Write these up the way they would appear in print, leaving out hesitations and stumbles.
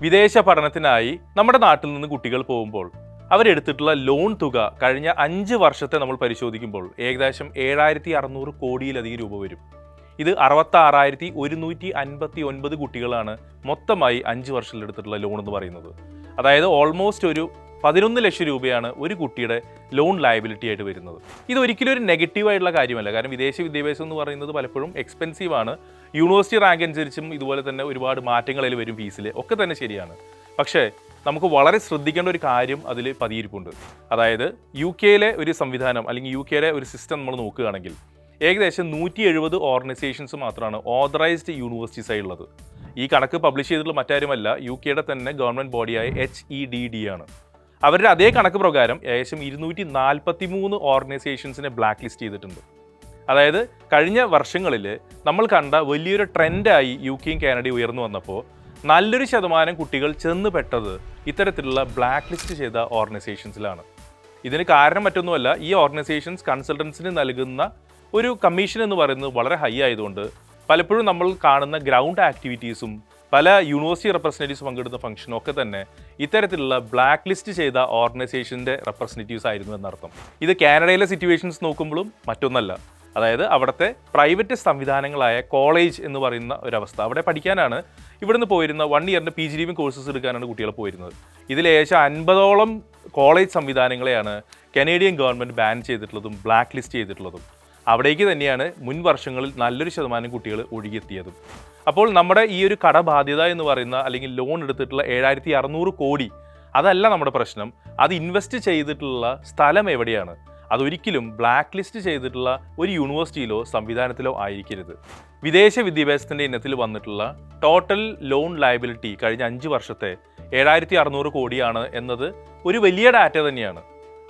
വിദേശ പഠനത്തിനായി നമ്മുടെ നാട്ടിൽ നിന്ന് കുട്ടികൾ പോകുമ്പോൾ അവരെടുത്തിട്ടുള്ള ലോൺ തുക കഴിഞ്ഞ 5 വർഷത്തെ നമ്മൾ പരിശോധിക്കുമ്പോൾ ഏകദേശം 7,600 കോടിയിലധികം രൂപ വരും. ഇത് 66,159 കുട്ടികളാണ് മൊത്തമായി 5 വർഷത്തിൽ എടുത്തിട്ടുള്ള ലോൺ എന്ന് പറയുന്നത്. അതായത് ഓൾമോസ്റ്റ് ഒരു 11 ലക്ഷം രൂപയാണ് ഒരു കുട്ടിയുടെ ലോൺ ലയബിലിറ്റി ആയിട്ട് വരുന്നത്. ഇതൊരിക്കലും ഒരു നെഗറ്റീവായിട്ടുള്ള കാര്യമല്ല. കാരണം വിദേശ വിദ്യാഭ്യാസം എന്ന് പറയുന്നത് പലപ്പോഴും എക്സ്പെൻസീവാണ്. യൂണിവേഴ്സിറ്റി റാങ്ക് അനുസരിച്ചും ഇതുപോലെ തന്നെ ഒരുപാട് മാറ്റങ്ങളിൽ വരും ഫീസിൽ ഒക്കെ തന്നെ ശരിയാണ്. പക്ഷേ നമുക്ക് വളരെ ശ്രദ്ധിക്കേണ്ട ഒരു കാര്യം അതിൽ പതിയിരിപ്പുണ്ട്. അതായത് യു കെയിലെ ഒരു സംവിധാനം അല്ലെങ്കിൽ യു കെയിലെ ഒരു സിസ്റ്റം നമ്മൾ നോക്കുകയാണെങ്കിൽ ഏകദേശം 170 ഓർഗനൈസേഷൻസ് മാത്രമാണ് ഓതറൈസ്ഡ് യൂണിവേഴ്സിറ്റീസ് ആയുള്ളത്. ഈ കണക്ക് പബ്ലിഷ് ചെയ്തിട്ടുള്ള മറ്റാരുമല്ല, യു കെയുടെ തന്നെ ഗവൺമെൻറ് ബോഡിയായ HEDD ആണ്. അവരുടെ അതേ കണക്ക് പ്രകാരം ഏകദേശം 243 ഓർഗനൈസേഷൻസിനെ ബ്ലാക്ക് ലിസ്റ്റ് ചെയ്തിട്ടുണ്ട്. അതായത് കഴിഞ്ഞ വർഷങ്ങളിൽ നമ്മൾ കണ്ട വലിയൊരു ട്രെൻഡായി യു കെയും കാനഡയും ഉയർന്നു വന്നപ്പോൾ നല്ലൊരു ശതമാനം കുട്ടികൾ ചെന്ന് പെട്ടത് ഇത്തരത്തിലുള്ള ബ്ലാക്ക് ലിസ്റ്റ് ചെയ്ത ഓർഗനൈസേഷൻസിലാണ്. ഇതിന് കാരണം മറ്റൊന്നുമല്ല, ഈ ഓർഗനൈസേഷൻസ് കൺസൾട്ടൻസിന് നൽകുന്ന ഒരു കമ്മീഷൻ എന്ന് പറയുന്നത് വളരെ ഹൈ ആയതുകൊണ്ട് പലപ്പോഴും നമ്മൾ കാണുന്ന ഗ്രൗണ്ട് ആക്ടിവിറ്റീസും പല യൂണിവേഴ്സിറ്റി റെപ്രസെൻറ്റേറ്റീവ്സ് പങ്കെടുത്ത ഫംഗ്ഷനും ഒക്കെ തന്നെ ഇത്തരത്തിലുള്ള ബ്ലാക്ക് ലിസ്റ്റ് ചെയ്ത ഓർഗനൈസേഷൻ്റെ റെപ്രസെൻറ്റേറ്റീവ്സ് ആയിരുന്നു എന്നർത്ഥം. ഇത് കാനഡയിലെ സിറ്റുവേഷൻസ് നോക്കുമ്പോഴും മറ്റൊന്നല്ല. അതായത് അവിടുത്തെ പ്രൈവറ്റ് സംവിധാനങ്ങളായ കോളേജ് എന്ന് പറയുന്ന ഒരവസ്ഥ, അവിടെ പഠിക്കാനാണ് ഇവിടുന്ന് പോയിരുന്ന 1 ഇയറിൻ്റെ PG ഡിഗ്രി കോഴ്സസ് എടുക്കാനാണ് കുട്ടികൾ പോയിരുന്നത്. ഇതിൽ ഏകദേശം 50ഓളം കോളേജ് സംവിധാനങ്ങളെയാണ് കനേഡിയൻ ഗവൺമെൻറ് ബാൻ ചെയ്തിട്ടുള്ളതും ബ്ലാക്ക് ലിസ്റ്റ് ചെയ്തിട്ടുള്ളതും. അവിടേക്ക് തന്നെയാണ് മുൻ വർഷങ്ങളിൽ നല്ലൊരു ശതമാനം കുട്ടികൾ ഒഴുകിയെത്തിയതും. അപ്പോൾ നമ്മുടെ ഈ ഒരു കടബാധ്യത എന്ന് പറയുന്ന അല്ലെങ്കിൽ ലോൺ എടുത്തിട്ടുള്ള 7,600 കോടി അതല്ല നമ്മുടെ പ്രശ്നം. അത് ഇൻവെസ്റ്റ് ചെയ്തിട്ടുള്ള സ്ഥലം എവിടെയാണ്? അതൊരിക്കലും ബ്ലാക്ക് ലിസ്റ്റ് ചെയ്തിട്ടുള്ള ഒരു യൂണിവേഴ്സിറ്റിയിലോ സംവിധാനത്തിലോ ആയിരിക്കരുത്. വിദേശ വിദ്യാഭ്യാസത്തിൻ്റെ ഇനത്തിൽ വന്നിട്ടുള്ള ടോട്ടൽ ലോൺ ലയബിലിറ്റി കഴിഞ്ഞ 5 വർഷത്തെ 7,600 കോടിയാണ് എന്നത് ഒരു വലിയ ഡാറ്റ തന്നെയാണ്.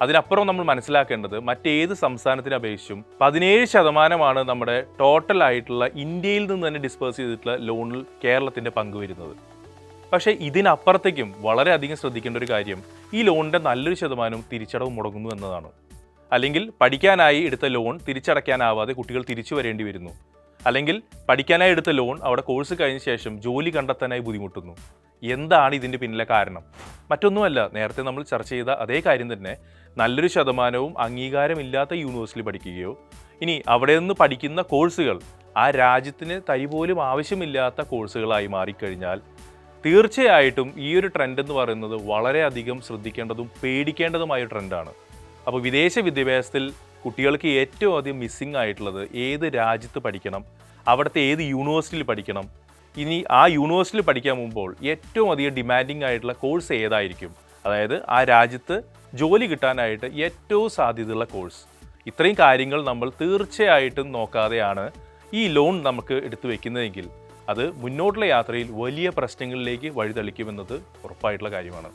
അതിനപ്പുറം നമ്മൾ മനസ്സിലാക്കേണ്ടത് മറ്റേത് സംസ്ഥാനത്തിനെ അപേക്ഷിച്ചും 17% നമ്മുടെ ടോട്ടൽ ആയിട്ടുള്ള ഇന്ത്യയിൽ നിന്ന് തന്നെ ഡിസ്പേഴ്സ് ചെയ്തിട്ടുള്ള ലോണിൽ കേരളത്തിൻ്റെ പങ്ക് വരുന്നത്. പക്ഷേ ഇതിനപ്പുറത്തേക്കും വളരെയധികം ശ്രദ്ധിക്കേണ്ട ഒരു കാര്യം, ഈ ലോണിൻ്റെ നല്ലൊരു ശതമാനം തിരിച്ചടവ് മുടങ്ങുന്നു എന്നതാണ്. അല്ലെങ്കിൽ പഠിക്കാനായി എടുത്ത ലോൺ തിരിച്ചടയ്ക്കാനാവാതെ കുട്ടികൾ തിരിച്ചു വരേണ്ടി വരുന്നു. അല്ലെങ്കിൽ പഠിക്കാനായി എടുത്ത ലോൺ അവിടെ കോഴ്സ് കഴിഞ്ഞ ശേഷം ജോലി കണ്ടെത്താനായി ബുദ്ധിമുട്ടുന്നു. എന്താണ് ഇതിൻ്റെ പിന്നിലെ കാരണം? മറ്റൊന്നുമല്ല, നേരത്തെ നമ്മൾ ചർച്ച ചെയ്ത അതേ കാര്യം തന്നെ. നല്ലൊരു ശതമാനവും അംഗീകാരമില്ലാത്ത യൂണിവേഴ്സിറ്റിയിൽ പഠിക്കുകയോ ഇനി അവിടെ നിന്ന് പഠിക്കുന്ന കോഴ്സുകൾ ആ രാജ്യത്തിന് തരി പോലും ആവശ്യമില്ലാത്ത കോഴ്സുകളായി മാറിക്കഴിഞ്ഞാൽ തീർച്ചയായിട്ടും ഈ ഒരു ട്രെൻഡ് എന്ന് പറയുന്നത് വളരെയധികം ശ്രദ്ധിക്കേണ്ടതും പേടിക്കേണ്ടതുമായ ട്രെൻഡാണ്. അപ്പോൾ വിദേശ വിദ്യാഭ്യാസത്തിൽ കുട്ടികൾക്ക് ഏറ്റവും അധികം മിസ്സിംഗ് ആയിട്ടുള്ളത് ഏത് രാജ്യത്ത് പഠിക്കണം, അവിടുത്തെ ഏത് യൂണിവേഴ്സിറ്റിയിൽ പഠിക്കണം, ഇനി ആ യൂണിവേഴ്സിറ്റിയിൽ പഠിക്കാൻ മുമ്പോൾ ഏറ്റവും അധികം ഡിമാൻഡിങ് ആയിട്ടുള്ള കോഴ്സ് ഏതായിരിക്കും, അതായത് ആ രാജ്യത്ത് ജോലി കിട്ടാനായിട്ട് ഏറ്റവും സാധ്യതയുള്ള കോഴ്സ്. ഇത്രയും കാര്യങ്ങൾ നമ്മൾ തീർച്ചയായിട്ടും നോക്കാതെയാണ് ഈ ലോൺ നമുക്ക് എടുത്തു വയ്ക്കുന്നതെങ്കിൽ അത് മുന്നോട്ടുള്ള യാത്രയിൽ വലിയ പ്രശ്നങ്ങളിലേക്ക് വഴിതെളിക്കുമെന്നത് ഉറപ്പായിട്ടുള്ള കാര്യമാണ്.